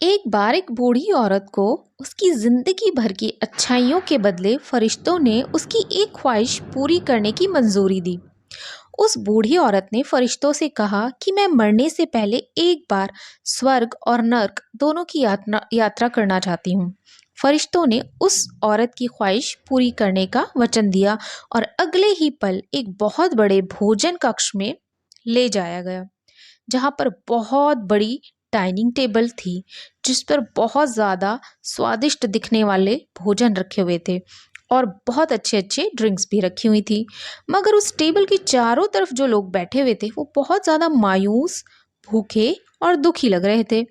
एक बार एक बूढ़ी औरत को उसकी जिंदगी भर की अच्छाइयों के बदले फरिश्तों ने उसकी एक ख्वाहिश पूरी करने की मंजूरी दी। उस बूढ़ी औरत ने फरिश्तों से कहा कि मैं मरने से पहले एक बार स्वर्ग और नर्क दोनों की यात्रा यात्रा करना चाहती हूँ। फरिश्तों ने उस औरत की ख्वाहिश पूरी करने का वचन दिया और अगले ही पल एक बहुत बड़े भोजन कक्ष में ले जाया गया, जहाँ पर बहुत बड़ी डाइनिंग टेबल थी, जिस पर बहुत ज़्यादा स्वादिष्ट दिखने वाले भोजन रखे हुए थे और बहुत अच्छे अच्छे ड्रिंक्स भी रखी हुई थी। मगर उस टेबल के चारों तरफ जो लोग बैठे हुए थे वो बहुत ज़्यादा मायूस, भूखे और दुखी लग रहे थे।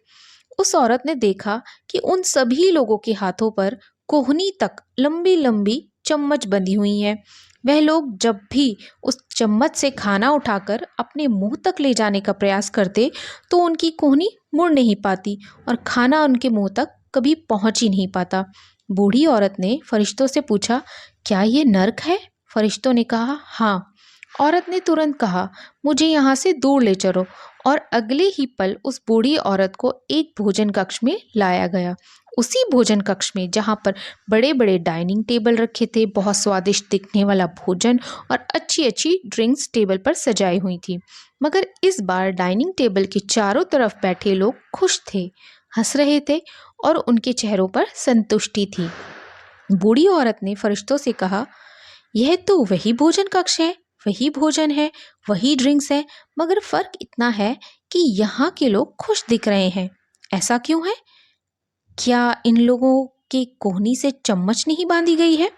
उस औरत ने देखा कि उन सभी लोगों के हाथों पर कोहनी तक लंबी लंबी चम्मच बंधी हुई है। वह लोग जब भी उस चम्मच से खाना उठाकर अपने मुंह तक ले जाने का प्रयास करते तो उनकी कोहनी मुड़ नहीं पाती और खाना उनके मुंह तक कभी पहुंच ही नहीं पाता। बूढ़ी औरत ने फरिश्तों से पूछा, क्या ये नर्क है? फरिश्तों ने कहा, हाँ। औरत ने तुरंत कहा, मुझे यहाँ से दूर ले चलो। और अगले ही पल उस बूढ़ी औरत को एक भोजन कक्ष में लाया गया। उसी भोजन कक्ष में जहाँ पर बड़े बड़े डाइनिंग टेबल रखे थे, बहुत स्वादिष्ट दिखने वाला भोजन और अच्छी अच्छी ड्रिंक्स टेबल पर सजाई हुई थी। मगर इस बार डाइनिंग टेबल के चारों तरफ बैठे लोग खुश थे, हंस रहे थे और उनके चेहरों पर संतुष्टि थी। बूढ़ी औरत ने फरिश्तों से कहा, यह तो वही भोजन कक्ष है, वही भोजन है, वही ड्रिंक्स है, मगर फर्क इतना है कि यहाँ के लोग खुश दिख रहे हैं। ऐसा क्यों है? क्या इन लोगों के कोहनी से चम्मच नहीं बांधी गई है?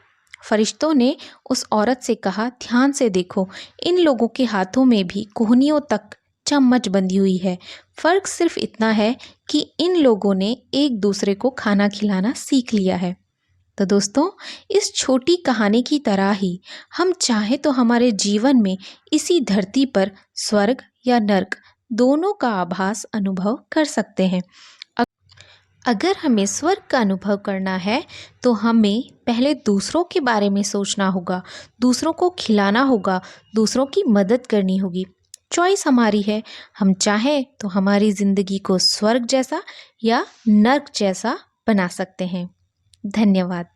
फरिश्तों ने उस औरत से कहा, ध्यान से देखो, इन लोगों के हाथों में भी कोहनियों तक चम्मच बंधी हुई है। फर्क सिर्फ इतना है कि इन लोगों ने एक दूसरे को खाना खिलाना सीख लिया है। तो दोस्तों, इस छोटी कहानी की तरह ही हम चाहे तो हमारे जीवन में इसी धरती पर स्वर्ग या नर्क दोनों का आभास अनुभव कर सकते हैं। अगर हमें स्वर्ग का अनुभव करना है तो हमें पहले दूसरों के बारे में सोचना होगा, दूसरों को खिलाना होगा, दूसरों की मदद करनी होगी। चॉइस हमारी है, हम चाहें तो हमारी ज़िंदगी को स्वर्ग जैसा या नर्क जैसा बना सकते हैं। धन्यवाद।